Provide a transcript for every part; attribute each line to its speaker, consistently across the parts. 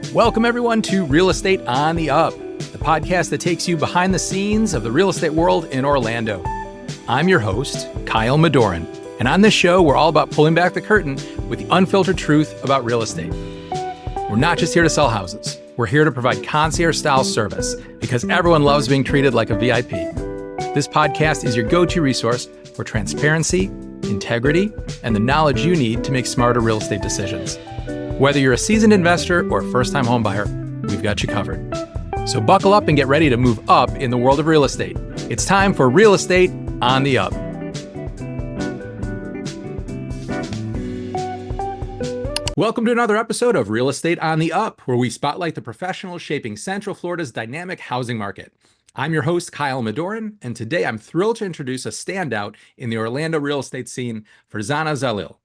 Speaker 1: Welcome, everyone, to Real Estate on the Up, the podcast that takes you behind the scenes of the real estate world in Orlando. I'm your host, Kyle Madorin, and on this show, we're all about pulling back the curtain with the unfiltered truth about real estate. We're not just here to sell houses. We're here to provide concierge-style service because everyone loves being treated like a VIP. This podcast is your go-to resource for transparency, integrity, and the knowledge you need to make smarter real estate decisions. Whether you're a seasoned investor or a first-time homebuyer, we've got you covered. So buckle up and get ready to move up in the world of real estate. It's time for Real Estate on the Up. Welcome to another episode of Real Estate on the Up, where we spotlight the professionals shaping Central Florida's dynamic housing market. I'm your host, Kyle Madorin, and today I'm thrilled to introduce a standout in the Orlando real estate scene, Farzana Zalil.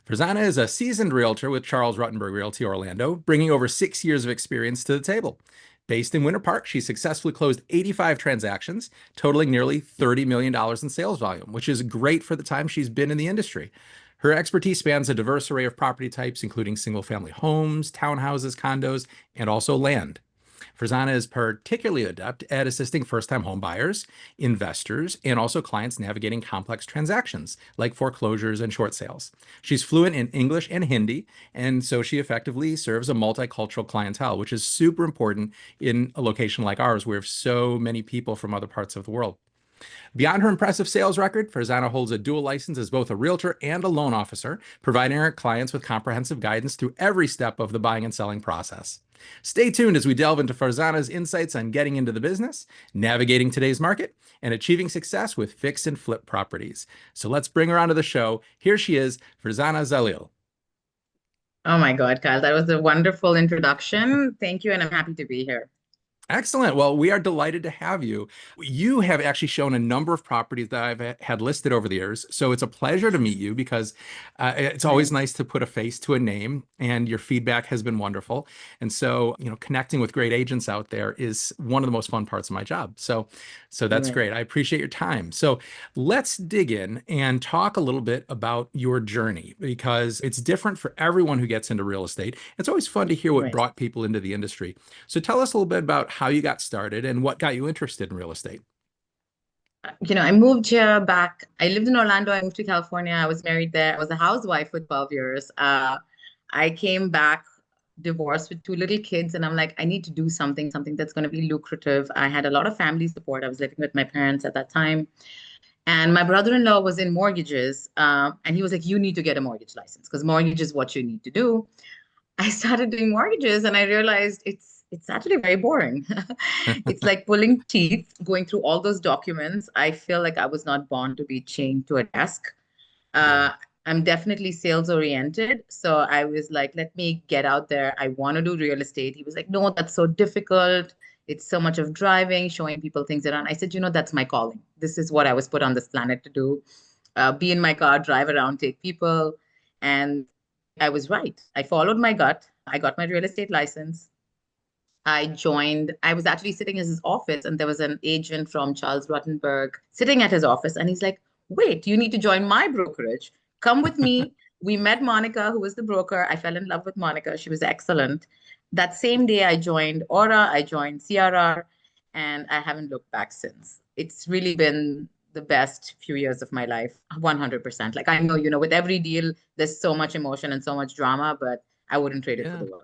Speaker 1: Farzana is a seasoned realtor with Charles Ruttenberg Realty Orlando, bringing over 6 years of experience to the table. Based in Winter Park, she successfully closed 85 transactions, totaling nearly $30 million in sales volume, which is great for the time she's been in the industry. Her expertise spans a diverse array of property types, including single-family homes, townhouses, condos, and also land. Farzana is particularly adept at assisting first-time home buyers, investors, and also clients navigating complex transactions like foreclosures and short sales. She's fluent in English and Hindi, and so she effectively serves a multicultural clientele, which is super important in a location like ours where we have so many people from other parts of the world. Beyond her impressive sales record, Farzana holds a dual license as both a realtor and a loan officer, providing her clients with comprehensive guidance through every step of the buying and selling process. Stay tuned as we delve into Farzana's insights on getting into the business, navigating today's market, and achieving success with fix and flip properties. So let's bring her onto the show. Here she is, Farzana Zalil.
Speaker 2: Oh my God, Kyle, that was a wonderful introduction. Thank you, and I'm happy to be here.
Speaker 1: Excellent. Well, we are delighted to have you. You have actually shown a number of properties that I've had listed over the years. So it's a pleasure to meet you because it's always nice to put a face to a name, and your feedback has been wonderful. And so, connecting with great agents out there is one of the most fun parts of my job. So that's great. I appreciate your time. So let's dig in and talk a little bit about your journey, because it's different for everyone who gets into real estate. It's always fun to hear what brought people into the industry. So tell us a little bit about how you got started and what got you interested in real estate.
Speaker 2: I moved here back. I lived in Orlando. I moved to California. I was married there. I was a housewife for 12 years. I came back divorced with 2 little kids, and I'm like, I need to do something that's going to be lucrative. I had a lot of family support. I was living with my parents at that time. And my brother-in-law was in mortgages. And he was like, you need to get a mortgage license because mortgage is what you need to do. I started doing mortgages and I realized it's actually very boring. It's like pulling teeth, going through all those documents. I feel like I was not born to be chained to a desk. I'm definitely sales oriented. So I was like, let me get out there. I want to do real estate. He was like, no, that's so difficult. It's so much of driving, showing people things around. I said, that's my calling. This is what I was put on this planet to do. Be in my car, drive around, take people. And I was right. I followed my gut. I got my real estate license. I was actually sitting in his office, and there was an agent from Charles Ruttenberg sitting at his office. And he's like, wait, you need to join my brokerage. Come with me. We met Monica, who was the broker. I fell in love with Monica. She was excellent. That same day, I joined Aura, I joined CRR, and I haven't looked back since. It's really been the best few years of my life, 100%. Like, I know, with every deal, there's so much emotion and so much drama, but I wouldn't trade it for the world.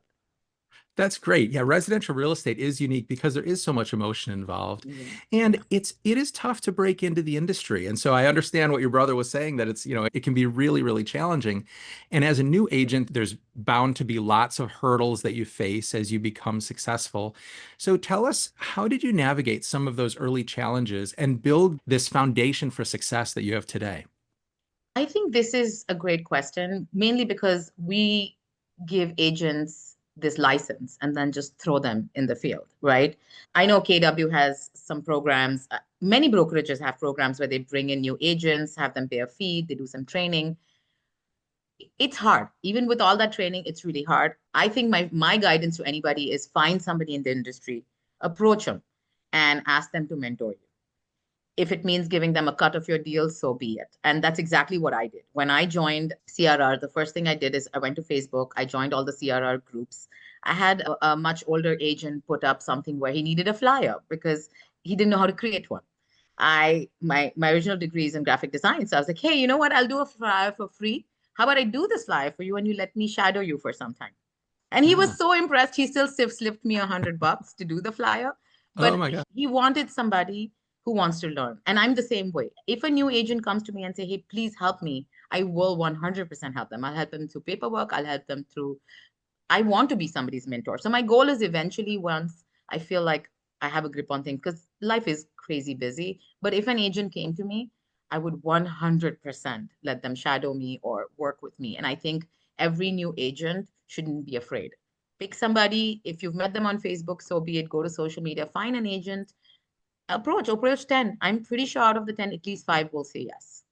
Speaker 1: That's great. Yeah, residential real estate is unique because there is so much emotion involved. And it is tough to break into the industry. And so I understand what your brother was saying, that it's, it can be really, really challenging. And as a new agent, there's bound to be lots of hurdles that you face as you become successful. So tell us, how did you navigate some of those early challenges and build this foundation for success that you have today?
Speaker 2: I think this is a great question, mainly because we give agents this license and then just throw them in the field, right? I know KW has some programs. Many brokerages have programs where they bring in new agents, have them pay a fee, they do some training. It's hard. Even with all that training, it's really hard. I think my guidance to anybody is find somebody in the industry, approach them, and ask them to mentor you. If it means giving them a cut of your deal, so be it. And that's exactly what I did. When I joined CRR, the first thing I did is I went to Facebook. I joined all the CRR groups. I had a much older agent put up something where he needed a flyer because he didn't know how to create one. My original degree is in graphic design. So I was like, hey, you know what? I'll do a flyer for free. How about I do this flyer for you and you let me shadow you for some time? And he was
Speaker 1: Ah,
Speaker 2: so impressed. He still slipped me $100 to do the flyer.
Speaker 1: oh
Speaker 2: But
Speaker 1: my God.
Speaker 2: he wanted somebody who wants to learn. And I'm the same way. If a new agent comes to me and say, hey, please help me, I will 100% help them. I'll help them through paperwork. I'll help them through, I want to be somebody's mentor. So my goal is eventually, once I feel like I have a grip on things, because life is crazy busy. But if an agent came to me, I would 100% let them shadow me or work with me. And I think every new agent shouldn't be afraid. Pick somebody. If you've met them on Facebook, so be it. Go to social media, find an agent, approach 10. I'm pretty sure out of the 10, at least five will say yes.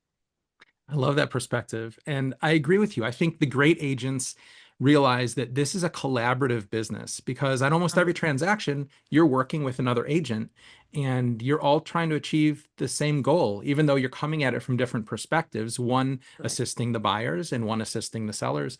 Speaker 1: I love that perspective. And I agree with you. I think the great agents realize that this is a collaborative business because at almost every
Speaker 2: 100%.
Speaker 1: transaction, you're working with another agent and you're all trying to achieve the same goal, even though you're coming at it from different perspectives, one
Speaker 2: Correct.
Speaker 1: assisting the buyers and one assisting the sellers.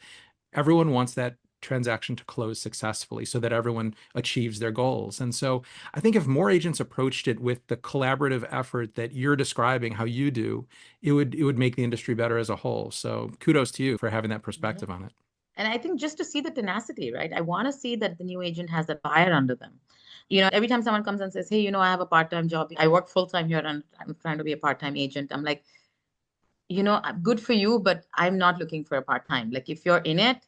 Speaker 1: Everyone wants that transaction to close successfully so that everyone achieves their goals. And so I think if more agents approached it with the collaborative effort that you're describing how you do, it would make the industry better as a whole. So kudos to you for having that
Speaker 2: Yeah.
Speaker 1: perspective on it.
Speaker 2: And I think just to see the tenacity, right? I want to see that the new agent has that fire under them. Every time someone comes and says, hey, I have a part-time job. I work full-time here and I'm trying to be a part-time agent. I'm like, good for you, but I'm not looking for a part-time. Like if you're in it,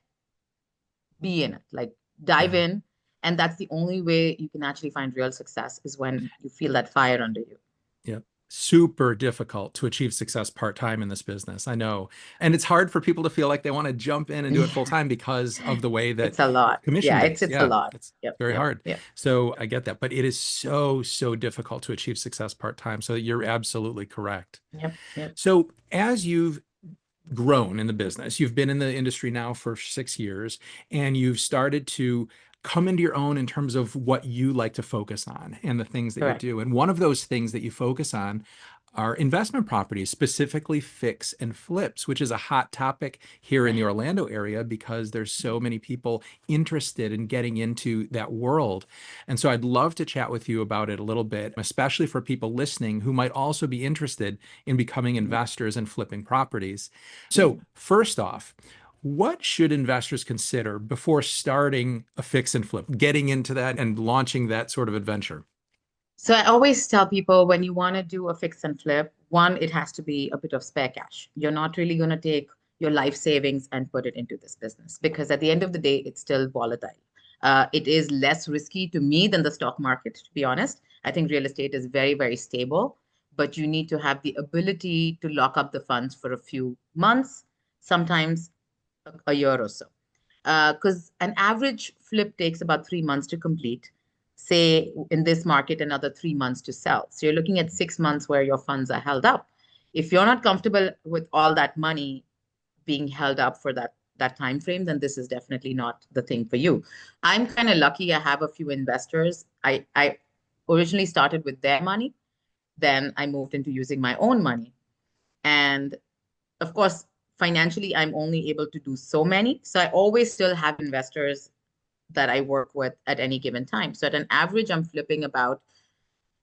Speaker 2: be in it. Like dive
Speaker 1: Yeah.
Speaker 2: in. And that's the only way you can actually find real success is when you feel that fire under you.
Speaker 1: Yeah. Super difficult to achieve success part-time in this business. I know. And it's hard for people to feel like they want to jump in and do it
Speaker 2: Yeah.
Speaker 1: full-time because of the way that
Speaker 2: It's a
Speaker 1: it's
Speaker 2: lot. Yeah, it's
Speaker 1: commission-based.
Speaker 2: it's a
Speaker 1: Yeah.
Speaker 2: lot.
Speaker 1: It's
Speaker 2: Yep,
Speaker 1: very
Speaker 2: yep,
Speaker 1: hard.
Speaker 2: yep,
Speaker 1: So I get that. But it is so, so difficult to achieve success part-time. So you're absolutely correct.
Speaker 2: yep, yep.
Speaker 1: So as you've grown in the business. You've been in the industry now for 6 years, and you've started to come into your own in terms of what you like to focus on and the things that you
Speaker 2: Correct.
Speaker 1: do. And one of those things that you focus on are investment properties, specifically fix and flips, which is a hot topic here in the Orlando area because there's so many people interested in getting into that world. And so I'd love to chat with you about it a little bit, especially for people listening who might also be interested in becoming investors and flipping properties. So, first off, what should investors consider before starting a fix and flip, getting into that and launching that sort of adventure?
Speaker 2: So I always tell people when you want to do a fix and flip, one, it has to be a bit of spare cash. You're not really going to take your life savings and put it into this business because at the end of the day, it's still volatile. It is less risky to me than the stock market, to be honest. I think real estate is very, very stable, but you need to have the ability to lock up the funds for a few months, sometimes a year or so. Because an average flip takes about 3 months to complete. Say in this market, another 3 months to sell. So you're looking at 6 months where your funds are held up. If you're not comfortable with all that money being held up for that time frame, then this is definitely not the thing for you. I'm kind of lucky. I have a few investors. I originally started with their money, then I moved into using my own money, and of course, financially, I'm only able to do so many. So I always still have investors that I work with at any given time. So at an average, I'm flipping about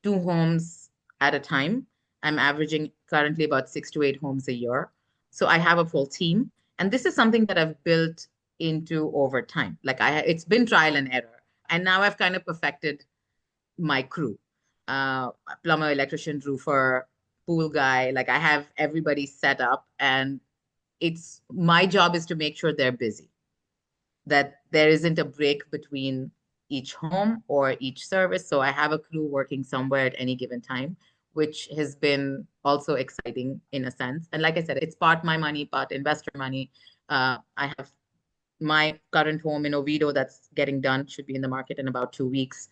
Speaker 2: two homes at a time. I'm averaging currently about 6 to 8 homes a year. So I have a full team. And this is something that I've built into over time. It's been trial and error. And now I've kind of perfected my crew. Plumber, electrician, roofer, pool guy. Like I have everybody set up, and it's my job is to make sure they're busy, that there isn't a break between each home or each service. So I have a crew working somewhere at any given time, which has been also exciting in a sense. And like I said, it's part my money, part investor money. I have my current home in Oviedo that's getting done, should be in the market in about 2 weeks.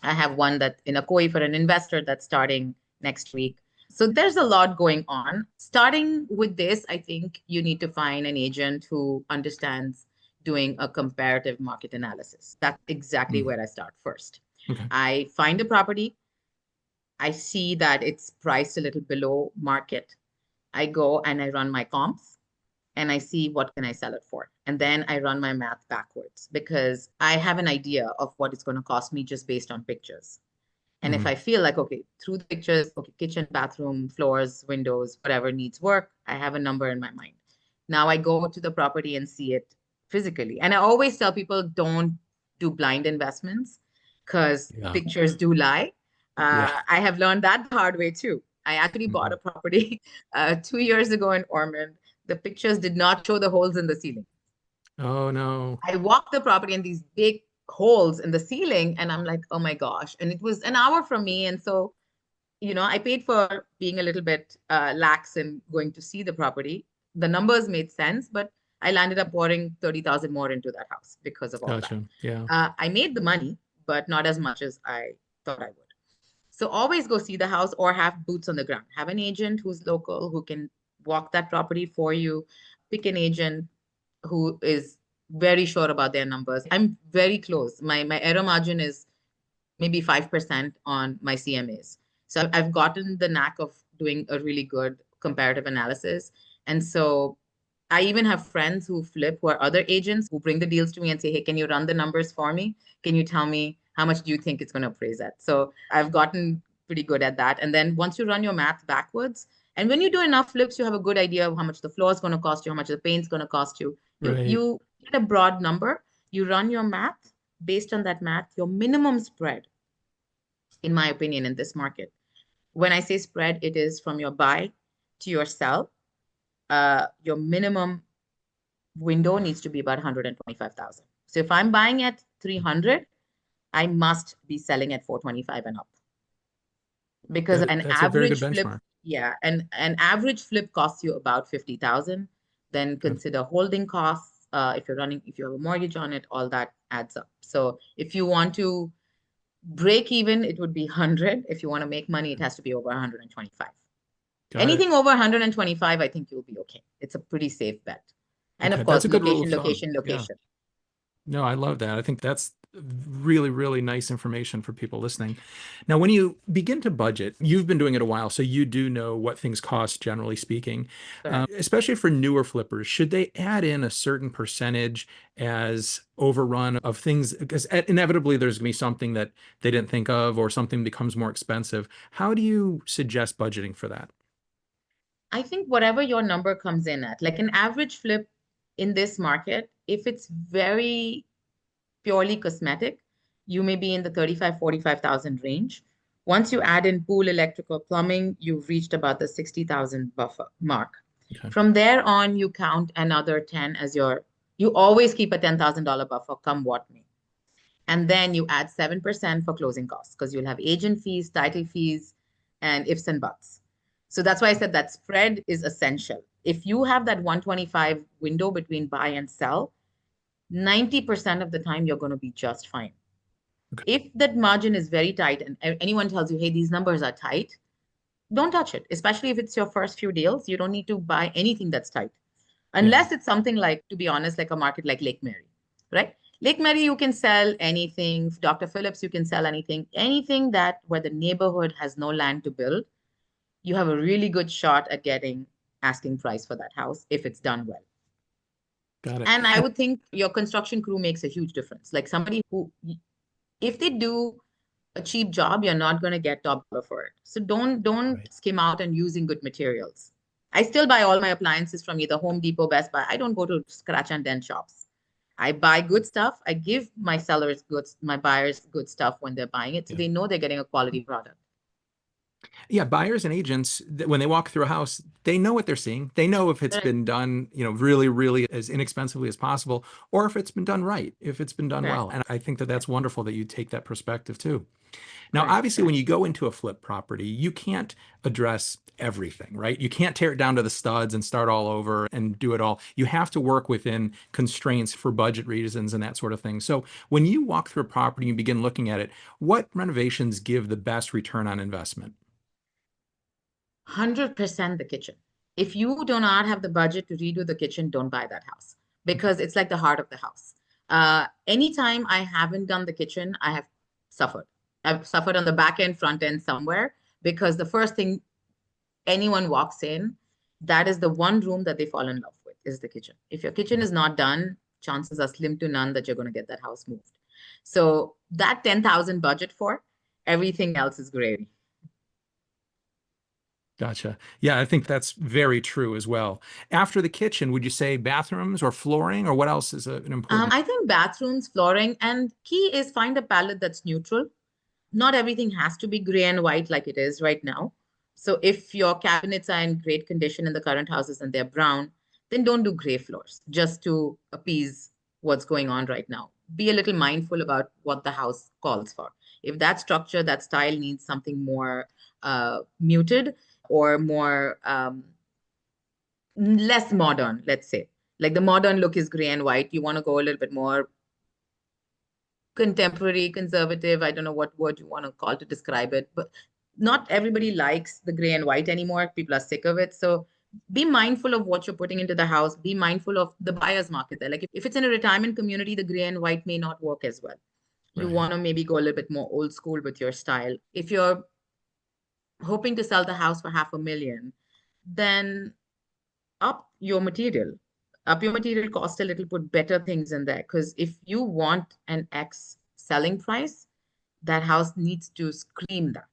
Speaker 2: I have one that in a koi for an investor that's starting next week. So there's a lot going on. Starting with this, I think you need to find an agent who understands doing a comparative market analysis. That's exactly
Speaker 1: Mm,
Speaker 2: where I start first.
Speaker 1: okay.
Speaker 2: I find a property, I see that it's priced a little below market. I go and I run my comps. and I see what can I sell it for. And then I run my math backwards because I have an idea of what it's going to cost me just based on pictures. And if
Speaker 1: Mhm.
Speaker 2: I feel like, okay, through the pictures, okay, kitchen, bathroom, floors, windows, whatever needs work, I have a number in my mind. Now I go to the property and see it physically. And I always tell people don't do blind investments because
Speaker 1: Yeah.
Speaker 2: pictures do lie.
Speaker 1: Yeah.
Speaker 2: I have learned that the hard way too. I actually bought
Speaker 1: Mhm.
Speaker 2: a property 2 years ago in Ormond. The pictures did not show the holes in the ceiling.
Speaker 1: Oh no.
Speaker 2: I walked the property and these big holes in the ceiling, and I'm like, oh my gosh. And it was an hour from me. And so, I paid for being a little bit lax in going to see the property. The numbers made sense, but I landed up pouring 30,000 more into that house because of all that.
Speaker 1: Gotcha. Yeah.
Speaker 2: I made the money, but not as much as I thought I would. So always go see the house or have boots on the ground. Have an agent who's local who can walk that property for you. Pick an agent who is very sure about their numbers. I'm very close. My error margin is maybe 5% on my CMAs. So I've gotten the knack of doing a really good comparative analysis. And so I even have friends who flip who are other agents who bring the deals to me and say, hey, can you run the numbers for me? Can you tell me how much do you think it's going to appraise at? So I've gotten pretty good at that. And then once you run your math backwards, and when you do enough flips, you have a good idea of how much the floor is going to cost you, how much the paint's going to cost you. You
Speaker 1: Right.
Speaker 2: you get a broad number. You run your math. Based on that math, your minimum spread, in my opinion, in this market. When I say spread, it is from your buy to your sell. Your minimum window needs to be about 125,000. So if I'm buying at 300, I must be selling at 425 and up because an
Speaker 1: That's a very good
Speaker 2: average flip,
Speaker 1: benchmark.
Speaker 2: yeah, and an average flip costs you about 50,000. Then
Speaker 1: Okay.
Speaker 2: consider holding costs. If you have a mortgage on it, all that adds up. So if you want to break even, it would be 100. If you want to make money, it has to be over 125.
Speaker 1: Got it.
Speaker 2: Anything over 125, I think you'll be okay. It's a pretty safe bet. And
Speaker 1: Okay.
Speaker 2: of
Speaker 1: That's
Speaker 2: course,
Speaker 1: a good rule of
Speaker 2: location,
Speaker 1: thumb.
Speaker 2: location,
Speaker 1: Yeah.
Speaker 2: location.
Speaker 1: No, I love that. I think that's really, really nice information for people listening. Now, when you begin to budget, you've been doing it a while, so you do know what things cost, generally speaking.
Speaker 2: Correct.
Speaker 1: Especially for newer flippers, should they add in a certain percentage as overrun of things? Because inevitably there's going to be something that they didn't think of or something becomes more expensive. How do you suggest budgeting for that?
Speaker 2: I think whatever your number comes in at, like an average flip in this market, if it's very purely cosmetic, you may be in the 35, 45,000 range. Once you add in pool, electrical, plumbing, you've reached about the 60,000 buffer mark.
Speaker 1: Okay.
Speaker 2: From there on, you count another 10 as you always keep a $10,000 buffer, come what may. And then you add 7% for closing costs because you'll have agent fees, title fees, and ifs and buts. So that's why I said that spread is essential. If you have that 125 window between buy and sell, 90% of the time you're going to be just fine.
Speaker 1: Okay.
Speaker 2: If that margin is very tight and anyone tells you, hey, these numbers are tight, don't touch it, especially if it's your first few deals. You don't need to buy anything that's tight.
Speaker 1: Yeah.
Speaker 2: Unless it's something like, to be honest, like a market like Lake Mary, right? Lake Mary, you can sell anything. Dr. Phillips, you can sell anything. Anything that where the neighborhood has no land to build, you have a really good shot at getting asking price for that house if it's done well.
Speaker 1: Got it.
Speaker 2: And I
Speaker 1: And
Speaker 2: would think your construction crew makes a huge difference. Like somebody who, if they do a cheap job, you're not going to get top dollar for it. So don't
Speaker 1: right.
Speaker 2: skim out and using good materials. I still buy all my appliances from either Home Depot, Best Buy. I don't go to scratch and dent shops. I buy good stuff. I give my sellers goods, my buyers good stuff when they're buying it, so
Speaker 1: Yeah.
Speaker 2: they know they're getting a quality product.
Speaker 1: Yeah, buyers and agents, when they walk through a house, they know what they're seeing. They know if it's
Speaker 2: Correct.
Speaker 1: been done, really, really as inexpensively as possible, or if it's been done right, if it's been done
Speaker 2: Correct.
Speaker 1: well. And I think that that's wonderful that you take that perspective too. Now,
Speaker 2: Correct.
Speaker 1: obviously, when you go into a flip property, you can't address everything, right? You can't tear it down to the studs and start all over and do it all. You have to work within constraints for budget reasons and that sort of thing. So when you walk through a property and you begin looking at it, what renovations give the best return on investment?
Speaker 2: 100% the kitchen. If you do not have the budget to redo the kitchen, don't buy that house because it's like the heart of the house. Anytime I haven't done the kitchen, I have suffered. I've suffered on the back end, front end, somewhere because the first thing anyone walks in, that is the one room that they fall in love with. is the kitchen. If your kitchen is not done, chances are slim to none that you're going to get that house moved. So that 10,000 budget for everything else is gravy.
Speaker 1: Gotcha. Yeah, I think that's very true as well. After the kitchen, would you say bathrooms or flooring, or what else is an important?
Speaker 2: I think bathrooms, flooring, and key is find a palette that's neutral. Not everything has to be gray and white like it is right now. So if your cabinets are in great condition in the current houses and they're brown, then don't do gray floors just to appease what's going on right now. Be a little mindful about what the house calls for. If that structure, that style needs something more muted or more less modern, let's say. Like the modern look is gray and white. You want to go a little bit more contemporary, conservative. I don't know what word you want to call to describe it, but not everybody likes the gray and white anymore. People are sick of it. So be mindful of what you're putting into the house. Be mindful of the buyer's market there. Like if it's in a retirement community, the gray and white may not work as well. You
Speaker 1: Right.
Speaker 2: want to maybe go a little bit more old school with your style. If you're hoping to sell the house for 500,000, then up your material. Up your material cost a little, put better things in there. Because if you want an X selling price, that house needs to scream that.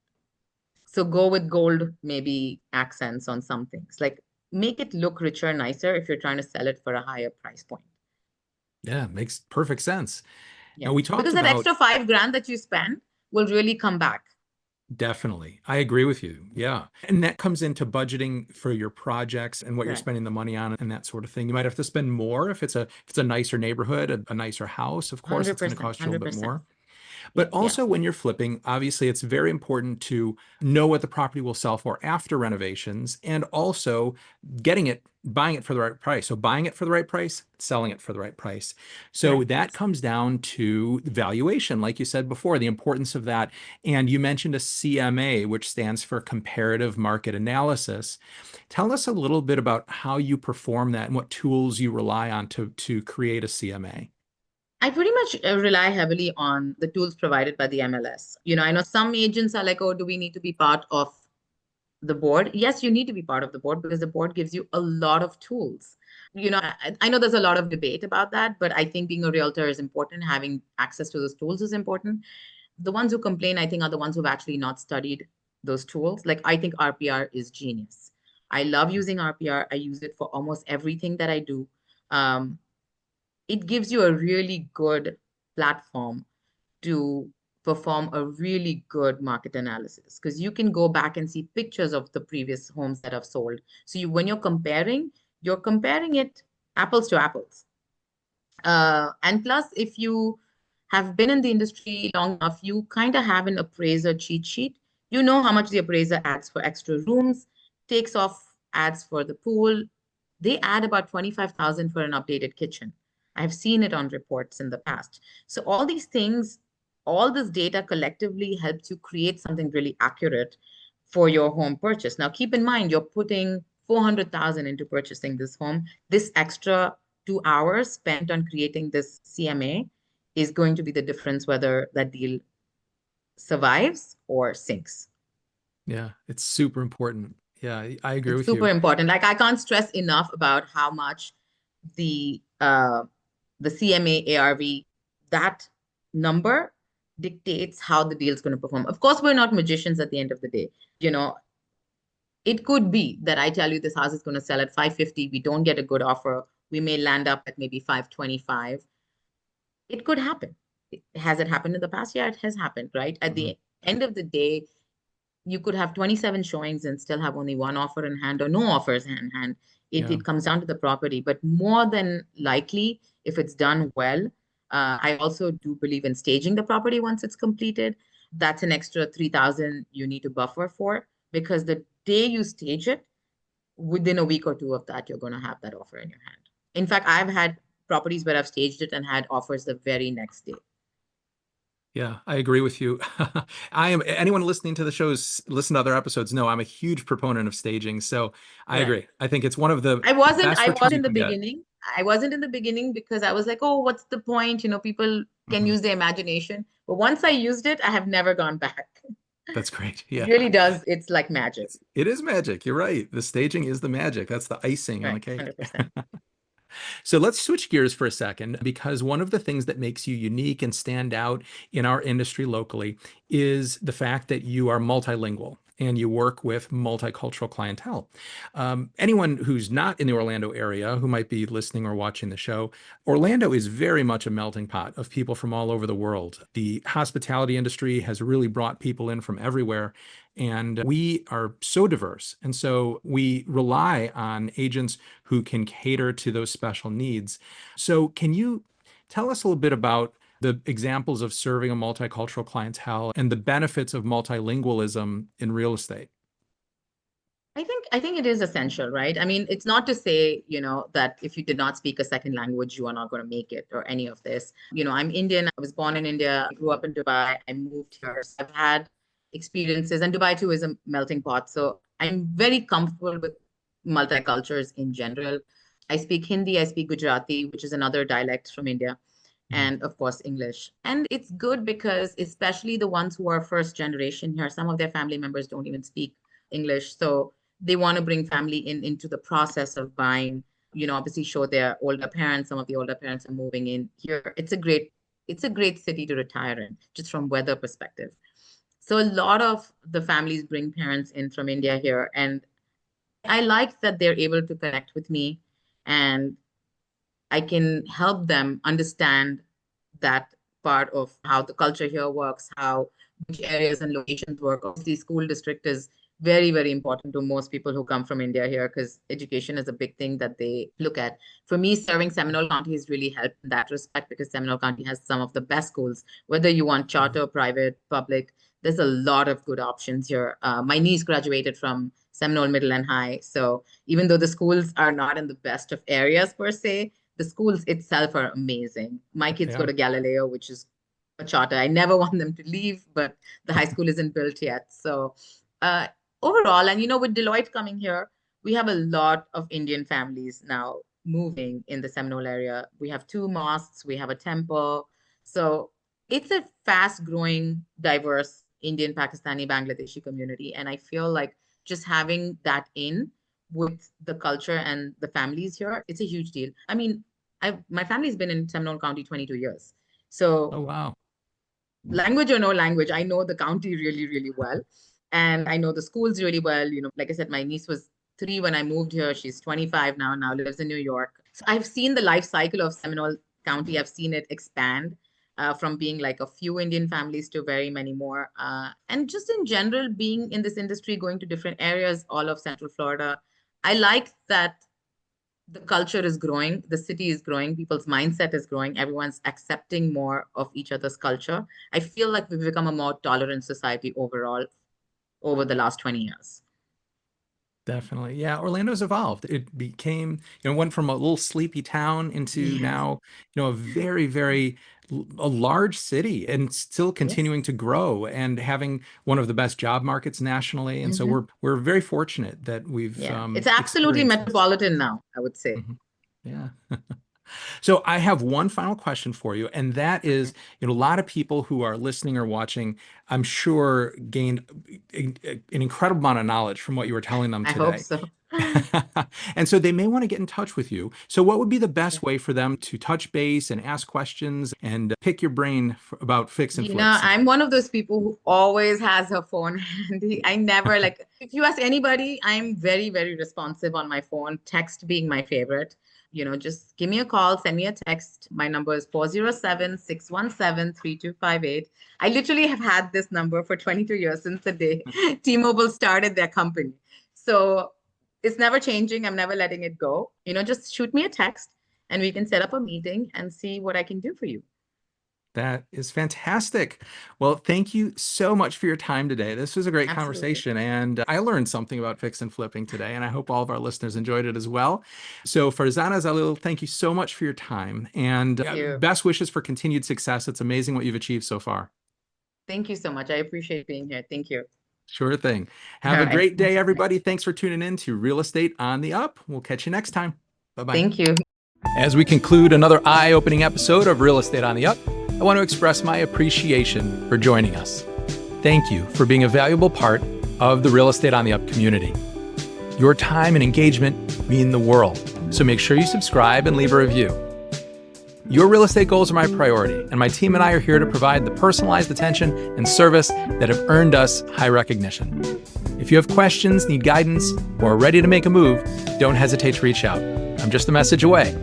Speaker 2: So go with gold, maybe accents on some things. Like make it look richer, nicer if you're trying to sell it for a higher price point.
Speaker 1: Yeah, makes perfect sense.
Speaker 2: Yeah.
Speaker 1: Now we talked
Speaker 2: Because that
Speaker 1: about
Speaker 2: extra 5 grand that you spend will really come back.
Speaker 1: definitely. I agree with you. Yeah. And that comes into budgeting for your projects and what you're
Speaker 2: Correct.
Speaker 1: spending the money on and that sort of thing. You might have to spend more if it's a nicer neighborhood, a nicer house. Of course, it's going to
Speaker 2: 100%.
Speaker 1: cost you a little bit
Speaker 2: 100%.
Speaker 1: more. But
Speaker 2: Yes. Yeah.
Speaker 1: also when you're flipping, obviously it's very important to know what the property will sell for after renovations and also buying it for the right price. So buying it for the right price, selling it for the right price. So
Speaker 2: Correct.
Speaker 1: that comes down to valuation, like you said before, the importance of that. And you mentioned a CMA, which stands for Comparative Market Analysis. Tell us a little bit about how you perform that and what tools you rely on to create a CMA.
Speaker 2: I pretty much rely heavily on the tools provided by the MLS. I know some agents are like, oh, do we need to be part of the board? Yes, you need to be part of the board because the board gives you a lot of tools. I know there's a lot of debate about that, but I think being a realtor is important. Having access to those tools is important. The ones who complain, I think, are the ones who've actually not studied those tools. Like, I think RPR is genius. I love using RPR. I use it for almost everything that I do. Um, it gives you a really good platform to perform a really good market analysis because you can go back and see pictures of the previous homes that have sold. So when you're comparing it apples to apples. And plus, if you have been in the industry long enough, you kind of have an appraiser cheat sheet. You know how much the appraiser adds for extra rooms, takes off ads for the pool. They add about 25,000 for an updated kitchen. I've seen it on reports in the past. So all these things, all this data collectively helps you create something really accurate for your home purchase. Now, keep in mind, you're putting 400,000 into purchasing this home. This extra 2 hours spent on creating this CMA is going to be the difference whether that deal survives or sinks.
Speaker 1: Yeah, it's super important. Yeah, I agree
Speaker 2: It's
Speaker 1: with
Speaker 2: super
Speaker 1: you.
Speaker 2: important. Like I can't stress enough about how much the uh the CMA ARV, that number dictates how the deal is going to perform. Of course, we're not magicians at the end of the day. You know, it could be that I tell you this house is going to sell at 550. We don't get a good offer. We may land up at maybe 525. It could happen. Has it happened in the past? Yeah, it has happened, right? At
Speaker 1: Mhm.
Speaker 2: the end of the day, you could have 27 showings and still have only one offer in hand or no offers in hand.
Speaker 1: Yeah.
Speaker 2: It comes down to the property, but more than likely, if it's done well, I also do believe in staging the property once it's completed. That's an extra 3,000 you need to buffer for because the day you stage it, within a week or two of that, you're going to have that offer in your hand. In fact, I've had properties where I've staged it and had offers the very next day.
Speaker 1: Yeah, I agree with you. Anyone listening to the shows, listen to other episodes, know I'm a huge proponent of staging. So I
Speaker 2: Correct.
Speaker 1: agree. I think it's one of the
Speaker 2: I wasn't
Speaker 1: best
Speaker 2: I was
Speaker 1: returns you
Speaker 2: in the
Speaker 1: can get.
Speaker 2: beginning. I wasn't in the beginning because I was like, oh, what's the point? People can
Speaker 1: Mhm.
Speaker 2: use their imagination. But once I used it, I have never gone back.
Speaker 1: That's great.
Speaker 2: It
Speaker 1: Yeah.
Speaker 2: really does. It's like magic.
Speaker 1: It is magic. You're right. The staging is the magic. That's the icing on the
Speaker 2: Right.
Speaker 1: cake.
Speaker 2: 100%.
Speaker 1: So let's switch gears for a second, because one of the things that makes you unique and stand out in our industry locally is the fact that you are multilingual and you work with multicultural clientele. Anyone who's not in the Orlando area who might be listening or watching the show, Orlando is very much a melting pot of people from all over the world. The hospitality industry has really brought people in from everywhere. And we are so diverse. And so we rely on agents who can cater to those special needs. So can you tell us a little bit about the examples of serving a multicultural clientele and the benefits of multilingualism in real estate?
Speaker 2: I think it is essential, right? I mean, it's not to say, that if you did not speak a second language, you are not going to make it or any of this. I'm Indian. I was born in India. I grew up in Dubai. I moved here. So I've had experiences, and Dubai too is a melting pot. So I'm very comfortable with multicultures in general. I speak Hindi, I speak Gujarati, which is another dialect from India,
Speaker 1: Mhm.
Speaker 2: and of course English. And it's good because especially the ones who are first generation here, some of their family members don't even speak English. So they want to bring family into the process of buying, obviously show their older parents. Some of the older parents are moving in here. It's a great city to retire in, just from weather perspective. So a lot of the families bring parents in from India here, and I like that they're able to connect with me, and I can help them understand that part of how the culture here works, how which areas and locations work. Obviously, school district is very, very important to most people who come from India here, because education is a big thing that they look at. For me, serving Seminole County has really helped in that respect, because Seminole County has some of the best schools, whether you want charter, private, public. There's a lot of good options here. My niece graduated from Seminole Middle and High. So even though the schools are not in the best of areas per se, the schools itself are amazing. My kids go
Speaker 1: Yeah.
Speaker 2: to Galileo, which is a charter. I never want them to leave, but the high school isn't built yet. So uh, overall, and with Deloitte coming here, we have a lot of Indian families now moving in the Seminole area. We have two mosques, we have a temple. So it's a fast growing, diverse Indian, Pakistani, Bangladeshi community. And I feel like just having that in with the culture and the families here, it's a huge deal. I mean, my family's been in Seminole County 22 years. So
Speaker 1: Oh, wow.
Speaker 2: language or no language, I know the county really, really well. And I know the schools really well. Like I said, my niece was 3 when I moved here. She's 25 now lives in New York. So I've seen the life cycle of Seminole County. I've seen it expand from being like a few Indian families to very many more. And just in general, being in this industry, going to different areas, all of Central Florida, I like that the culture is growing, the city is growing, people's mindset is growing, everyone's accepting more of each other's culture. I feel like we've become a more tolerant society overall over the last 20 years.
Speaker 1: Definitely. Yeah, Orlando's evolved. It became, went from a little sleepy town into
Speaker 2: Yes.
Speaker 1: now, a very, very a large city, and still
Speaker 2: Yes.
Speaker 1: continuing to grow and having one of the best job markets nationally. And so
Speaker 2: Hmm.
Speaker 1: we're very fortunate that we've
Speaker 2: Yeah. It's absolutely
Speaker 1: experienced this.
Speaker 2: metropolitan now, I would say.
Speaker 1: Mhm. Yeah. So I have one final question for you, and that
Speaker 2: Okay.
Speaker 1: is, a lot of people who are listening or watching, I'm sure, gained an incredible amount of knowledge from what you were telling them
Speaker 2: I hope
Speaker 1: today.
Speaker 2: so.
Speaker 1: And so they may want to get in touch with you. So what would be the best
Speaker 2: Okay.
Speaker 1: way for them to touch base and ask questions and pick your brain about fix and flips?
Speaker 2: I'm one of those people who always has her phone handy. I never like, if you ask anybody, I'm very, very responsive on my phone, text being my favorite. Just give me a call, send me a text. My number is 407-617-3258. I literally have had this number for 22 years, since the day T-Mobile started their company. So it's never changing. I'm never letting it go. Just shoot me a text and we can set up a meeting and see what I can do for you.
Speaker 1: That is fantastic. Well, thank you so much for your time today. This was a great
Speaker 2: Absolutely.
Speaker 1: conversation, and I learned something about fix and flipping today, and I hope all of our listeners enjoyed it as well. So, Farzana Zalil, thank you so much for your time, and
Speaker 2: Thank you.
Speaker 1: best wishes for continued success. It's amazing what you've achieved so far.
Speaker 2: Thank you so much. I appreciate being here. Thank you.
Speaker 1: Sure thing.
Speaker 2: All
Speaker 1: Have a
Speaker 2: right.
Speaker 1: great day, everybody. Thanks for tuning in to Real Estate on the Up. We'll catch you next time. Bye bye.
Speaker 2: Thank you.
Speaker 1: As we conclude another eye opening episode of Real Estate on the Up, I want to express my appreciation for joining us. Thank you for being a valuable part of the Real Estate on the Up community. Your time and engagement mean the world. so make sure you subscribe and leave a review. Your real estate goals are my priority, and my team and I are here to provide the personalized attention and service that have earned us high recognition. If you have questions, need guidance, or are ready to make a move, don't hesitate to reach out. I'm just a message away.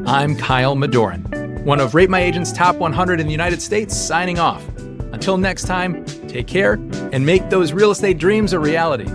Speaker 1: I'm Kyle Madorin, one of Rate My Agent's top 100 in the United States, signing off. Until next time, take care and make those real estate dreams a reality.